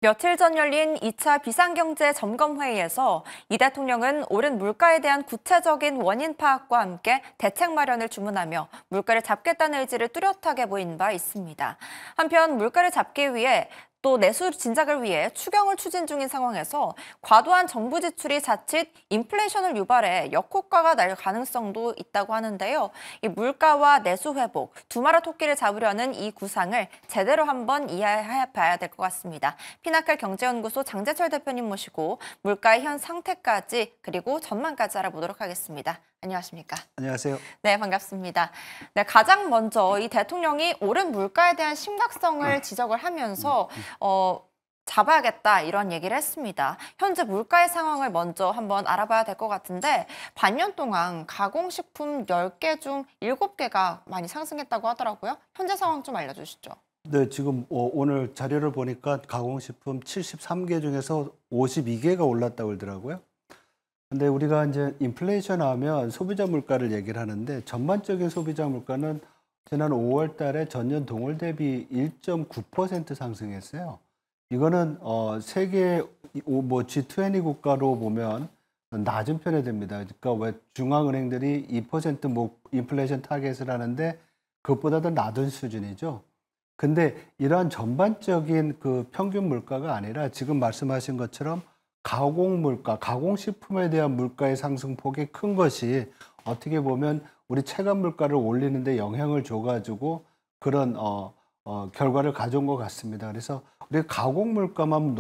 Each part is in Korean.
며칠 전 열린 2차 비상경제 점검회의에서 이 대통령은 오른 물가에 대한 구체적인 원인 파악과 함께 대책 마련을 주문하며 물가를 잡겠다는 의지를 뚜렷하게 보인 바 있습니다. 한편 물가를 잡기 위해 또 내수 진작을 위해 추경을 추진 중인 상황에서 과도한 정부 지출이 자칫 인플레이션을 유발해 역효과가 날 가능성도 있다고 하는데요. 이 물가와 내수 회복, 두 마리 토끼를 잡으려는 이 구상을 제대로 한번 이해해 봐야 될 것 같습니다. 피나클 경제연구소 장재철 대표님 모시고 물가의 현 상태까지 그리고 전망까지 알아보도록 하겠습니다. 안녕하십니까? 안녕하세요. 네, 반갑습니다. 네, 가장 먼저 이 대통령이 오른 물가에 대한 심각성을 지적을 하면서 잡아야겠다 이런 얘기를 했습니다. 현재 물가의 상황을 먼저 한번 알아봐야 될 것 같은데 반년 동안 가공식품 10개 중 7개가 많이 상승했다고 하더라고요. 현재 상황 좀 알려주시죠. 네, 지금 오늘 자료를 보니까 가공식품 73개 중에서 52개가 올랐다고 그러더라고요. 근데 우리가 이제 인플레이션 하면 소비자 물가를 얘기를 하는데 전반적인 소비자 물가는 지난 5월 달에 전년 동월 대비 1.9% 상승했어요. 이거는 세계 G20 국가로 보면 낮은 편에 됩니다. 그러니까 왜 중앙은행들이 2% 인플레이션 타겟을 하는데 그것보다 더 낮은 수준이죠. 근데 이러한 전반적인 그 평균 물가가 아니라 지금 말씀하신 것처럼 가공 물가, 가공식품에 대한 물가의 상승폭이 큰 것이 어떻게 보면 우리 체감 물가를 올리는데 영향을 줘가지고 그런 결과를 가져온 것 같습니다. 그래서 우리 가공 물가만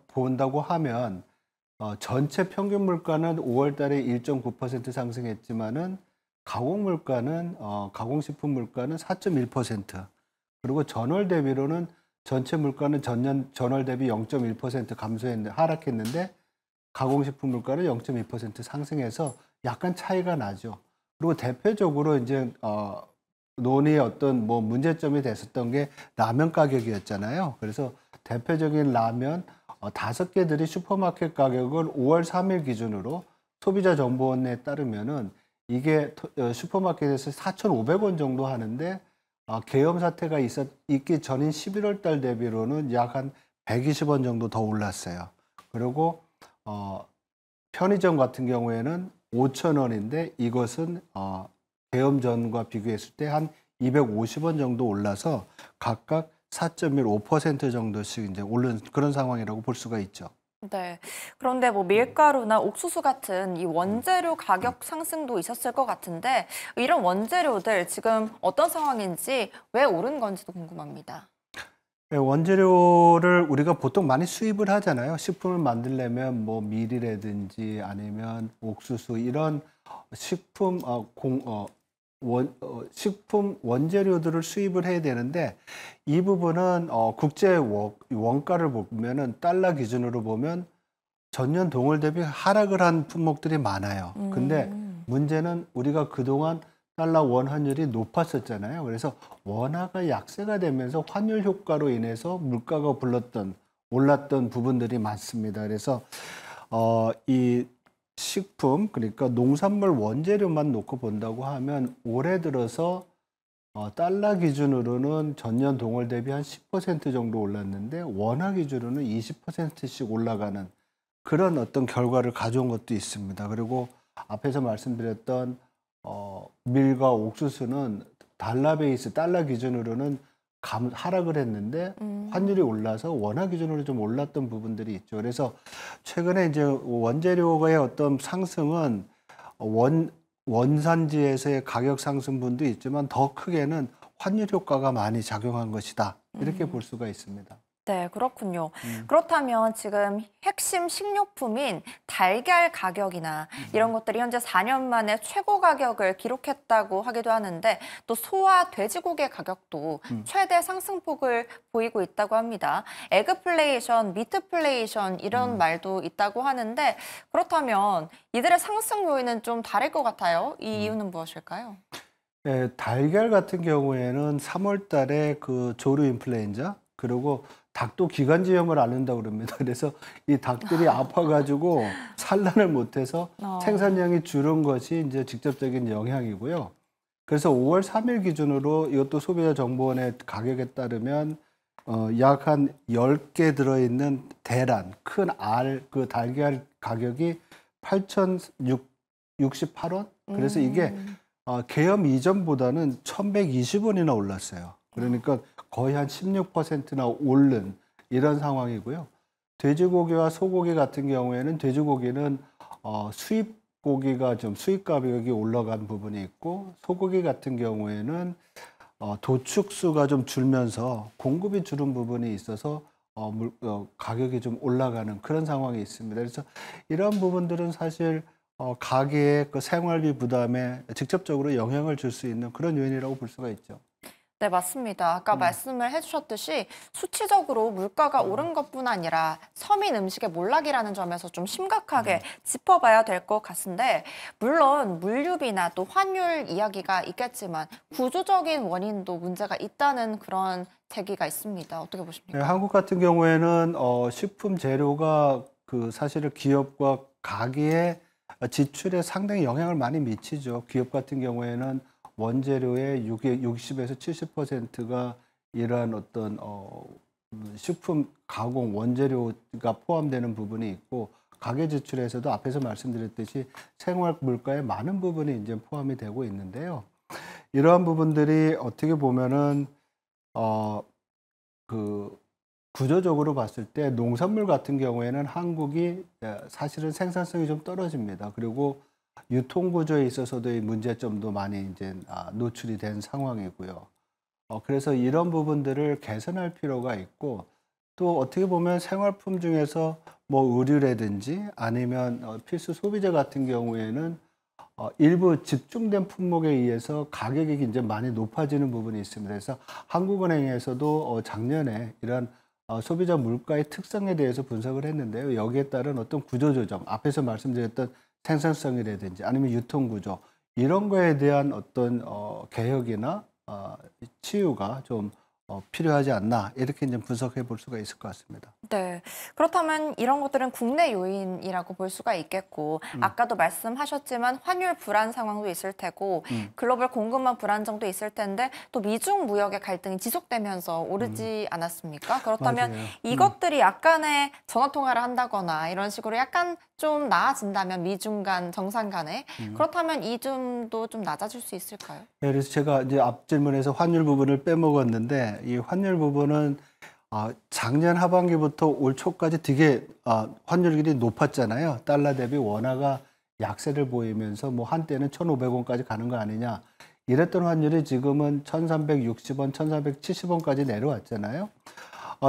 본다고 하면 전체 평균 물가는 5월 달에 1.9% 상승했지만은 가공 물가는 가공식품 물가는 4.1%. 그리고 전월 대비로는 전체 물가는 전월 대비 0.1% 하락했는데 가공식품 물가는 0.2% 상승해서 약간 차이가 나죠. 그리고 대표적으로 이제 논의의 어떤 문제점이 됐었던 게 라면 가격이었잖아요. 그래서 대표적인 라면 5개들이 슈퍼마켓 가격을 5월 3일 기준으로 소비자정보원에 따르면은 이게 슈퍼마켓에서 4,500원 정도 하는데 계엄 사태가 있기 전인 11월 달 대비로는 약 한 120원 정도 더 올랐어요. 그리고 편의점 같은 경우에는 5,000원인데 이것은 계엄 전과 비교했을 때 한 250원 정도 올라서 각각 4.15% 정도씩 이제 오른 그런 상황이라고 볼 수가 있죠. 네. 그런데 밀가루나 옥수수 같은 이 원재료 가격 상승도 있었을 것 같은데 이런 원재료들 지금 어떤 상황인지 왜 오른 건지도 궁금합니다. 네, 원재료를 우리가 보통 많이 수입을 하잖아요. 식품을 만들려면 밀이라든지 아니면 옥수수 이런 식품 식품 원재료들을 수입을 해야 되는데 이 부분은 국제 원가를 보면은 달러 기준으로 보면 전년 동월 대비 하락을 한 품목들이 많아요. 근데 문제는 우리가 그동안 달러 원 환율이 높았었잖아요. 그래서 원화가 약세가 되면서 환율 효과로 인해서 물가가 올랐던 부분들이 많습니다. 그래서 이 식품, 그러니까 농산물 원재료만 놓고 본다고 하면 올해 들어서 달러 기준으로는 전년 동월 대비 한 10% 정도 올랐는데 원화 기준으로는 20%씩 올라가는 그런 어떤 결과를 가져온 것도 있습니다. 그리고 앞에서 말씀드렸던 밀과 옥수수는 달러 기준으로는 하락을 했는데 환율이 올라서 원화 기준으로 좀 올랐던 부분들이 있죠. 그래서 최근에 이제 원재료의 어떤 상승은 원산지에서의 가격 상승분도 있지만 더 크게는 환율 효과가 많이 작용한 것이다. 이렇게 볼 수가 있습니다. 네, 그렇군요. 그렇다면 지금 핵심 식료품인 달걀 가격이나 이런 것들이 현재 4년 만에 최고 가격을 기록했다고 하기도 하는데 또 소와 돼지고기 가격도 최대 상승폭을 보이고 있다고 합니다. 에그플레이션, 미트플레이션 이런 말도 있다고 하는데 그렇다면 이들의 상승 요인은 좀 다를 것 같아요. 이 이유는 무엇일까요? 네, 달걀 같은 경우에는 3월 달에 그 조류 인플루엔자 그리고 닭도 기관지염을 앓는다고 그럽니다. 그래서 이 닭들이 아파가지고 산란을 못해서 생산량이 줄은 것이 이제 직접적인 영향이고요. 그래서 5월 3일 기준으로 이것도 소비자정보원의 가격에 따르면 약 한 10개 들어있는 대란, 큰 그 달걀 가격이 8,068원? 그래서 이게 개엄 이전보다는 1,120원이나 올랐어요. 그러니까 거의 한 16%나 오른 이런 상황이고요. 돼지고기와 소고기 같은 경우에는 돼지고기는 수입 고기가 좀 수입 가격이 올라간 부분이 있고, 소고기 같은 경우에는 도축수가 좀 줄면서 공급이 줄은 부분이 있어서 가격이 좀 올라가는 그런 상황이 있습니다. 그래서 이런 부분들은 사실 가게의 그 생활비 부담에 직접적으로 영향을 줄 수 있는 그런 요인이라고 볼 수가 있죠. 네, 맞습니다. 아까 말씀을 해주셨듯이 수치적으로 물가가 오른 것뿐 아니라 서민 음식의 몰락이라는 점에서 좀 심각하게 짚어봐야 될 것 같은데, 물론 물류비나 또 환율 이야기가 있겠지만 구조적인 원인도 문제가 있다는 그런 제기가 있습니다. 어떻게 네, 보십니까? 한국 같은 경우에는 식품 재료가 그 사실은 기업과 가게의 지출에 상당히 영향을 많이 미치죠. 기업 같은 경우에는 원재료의 60에서 70%가 이러한 어떤 식품 가공 원재료가 포함되는 부분이 있고, 가계 지출에서도 앞에서 말씀드렸듯이 생활 물가의 많은 부분이 이제 포함이 되고 있는데요. 이러한 부분들이 어떻게 보면은 그 구조적으로 봤을 때 농산물 같은 경우에는 한국이 사실은 생산성이 좀 떨어집니다. 그리고 유통 구조에 있어서도의 문제점도 많이 이제 노출이 된 상황이고요. 그래서 이런 부분들을 개선할 필요가 있고, 또 어떻게 보면 생활품 중에서 뭐 의류라든지 아니면 필수 소비재 같은 경우에는 일부 집중된 품목에 의해서 가격이 이제 많이 높아지는 부분이 있습니다. 그래서 한국은행에서도 작년에 이런 소비자 물가의 특성에 대해서 분석을 했는데요. 여기에 따른 어떤 구조조정, 앞에서 말씀드렸던 생산성이라든지 아니면 유통구조, 이런 거에 대한 어떤 개혁이나 치유가 좀 필요하지 않나, 이렇게 이제 분석해 볼 수가 있을 것 같습니다. 네. 그렇다면 이런 것들은 국내 요인이라고 볼 수가 있겠고, 아까도 말씀하셨지만 환율 불안 상황도 있을 테고, 글로벌 공급망 불안정도 있을 텐데, 또 미중 무역의 갈등이 지속되면서 오르지 않았습니까? 그렇다면 맞아요. 이것들이 약간의 전화 통화를 한다거나 이런 식으로 약간 좀 나아진다면 미중 간 정상 간에 그렇다면 이 점도 좀 낮아질 수 있을까요? 네, 그래서 제가 이제 앞 질문에서 환율 부분을 빼먹었는데, 이 환율 부분은 작년 하반기부터 올 초까지 되게 환율이 높았잖아요. 달러 대비 원화가 약세를 보이면서 뭐 한때는 1,500원까지 가는 거 아니냐, 이랬던 환율이 지금은 1,360원, 1,370원까지 내려왔잖아요.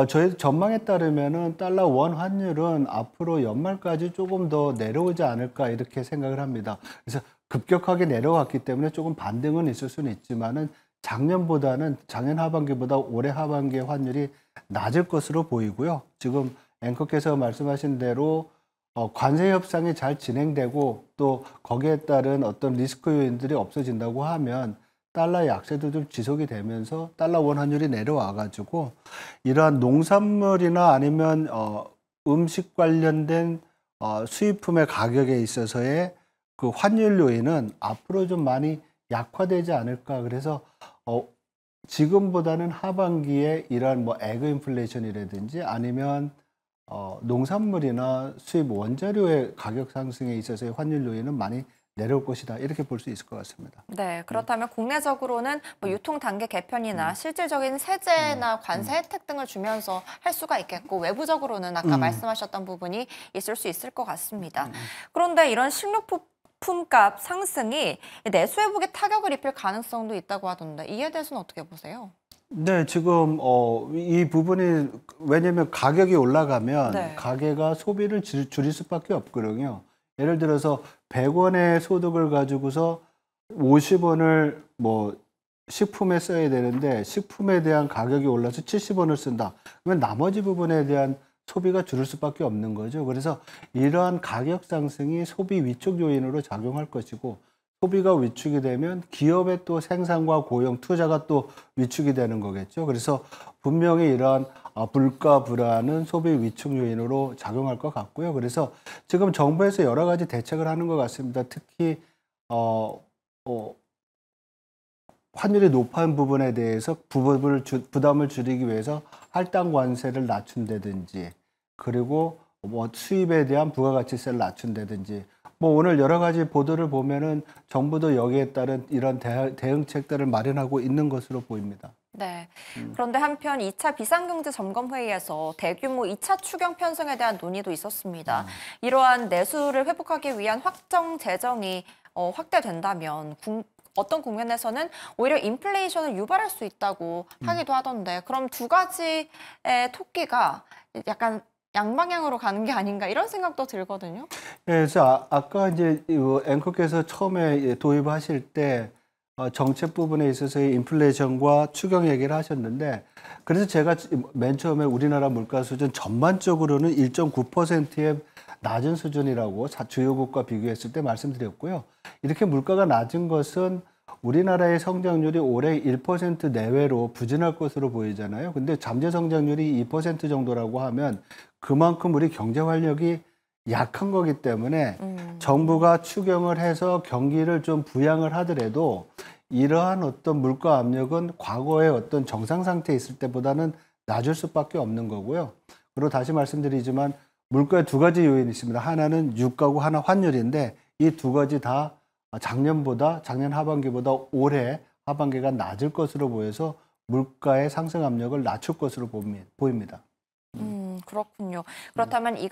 저희 전망에 따르면은 달러 원 환율은 앞으로 연말까지 조금 더 내려오지 않을까, 이렇게 생각을 합니다. 그래서 급격하게 내려왔기 때문에 조금 반등은 있을 수는 있지만은 작년 하반기보다 올해 하반기의 환율이 낮을 것으로 보이고요. 지금 앵커께서 말씀하신 대로 관세 협상이 잘 진행되고 또 거기에 따른 어떤 리스크 요인들이 없어진다고 하면 달러 약세도 좀 지속이 되면서 달러 원 환율이 내려와 가지고 이러한 농산물이나 아니면 음식 관련된 수입품의 가격에 있어서의 그 환율 요인은 앞으로 좀 많이 약화되지 않을까. 그래서 지금보다는 하반기에 이러한 뭐 에그 인플레이션이라든지 아니면 농산물이나 수입 원자료의 가격 상승에 있어서의 환율 요인은 많이 내려올 것이다, 이렇게 볼 수 있을 것 같습니다. 네, 그렇다면 국내적으로는 뭐 유통 단계 개편이나 실질적인 세제나 관세 혜택 등을 주면서 할 수가 있겠고, 외부적으로는 아까 말씀하셨던 부분이 있을 수 있을 것 같습니다. 그런데 이런 식료품값 상승이 내수회복에 타격을 입힐 가능성도 있다고 하던데, 이에 대해서는 어떻게 보세요? 네, 지금 이 부분이, 왜냐면 가격이 올라가면 네. 가게가 소비를 줄일 수밖에 없거든요. 예를 들어서 100원의 소득을 가지고서 50원을 뭐 식품에 써야 되는데 식품에 대한 가격이 올라서 70원을 쓴다. 그러면 나머지 부분에 대한 소비가 줄을 수밖에 없는 거죠. 그래서 이러한 가격 상승이 소비 위축 요인으로 작용할 것이고, 소비가 위축이 되면 기업의 또 생산과 고용, 투자가 또 위축이 되는 거겠죠. 그래서 분명히 이러한 물가 불안은 소비 위축 요인으로 작용할 것 같고요. 그래서 지금 정부에서 여러 가지 대책을 하는 것 같습니다. 특히 환율이 높은 부분에 대해서 부담을 줄이기 위해서 할당 관세를 낮춘다든지 그리고 뭐 수입에 대한 부가가치세를 낮춘다든지 뭐 오늘 여러 가지 보도를 보면은 정부도 여기에 따른 이런 대응책들을 마련하고 있는 것으로 보입니다. 네. 그런데 한편 2차 비상경제 점검회의에서 대규모 2차 추경 편성에 대한 논의도 있었습니다. 이러한 내수를 회복하기 위한 확정 재정이 확대된다면 어떤 국면에서는 오히려 인플레이션을 유발할 수 있다고 하기도 하던데 그럼 두 가지의 토끼가 약간 양방향으로 가는 게 아닌가 이런 생각도 들거든요. 예, 그래서 아까 이제 앵커께서 처음에 도입하실 때 정책 부분에 있어서의 인플레이션과 추경 얘기를 하셨는데 그래서 제가 맨 처음에 우리나라 물가 수준 전반적으로는 1.9%의 낮은 수준이라고 주요국과 비교했을 때 말씀드렸고요. 이렇게 물가가 낮은 것은 우리나라의 성장률이 올해 1% 내외로 부진할 것으로 보이잖아요. 근데 잠재 성장률이 2% 정도라고 하면 그만큼 우리 경제 활력이 약한 거기 때문에 정부가 추경을 해서 경기를 좀 부양을 하더라도 이러한 어떤 물가 압력은 과거의 어떤 정상 상태에 있을 때보다는 낮을 수밖에 없는 거고요. 그리고 다시 말씀드리지만 물가에 두 가지 요인이 있습니다. 하나는 유가고 하나 환율인데 이 두 가지 다 작년 하반기보다 올해 하반기가 낮을 것으로 보여서 물가의 상승 압력을 낮출 것으로 보입니다. 그렇군요. 그렇다면 이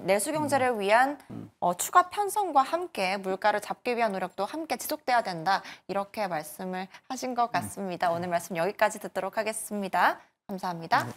내수 경제를 위한 추가 편성과 함께 물가를 잡기 위한 노력도 함께 지속돼야 된다. 이렇게 말씀을 하신 것 같습니다. 오늘 말씀 여기까지 듣도록 하겠습니다. 감사합니다.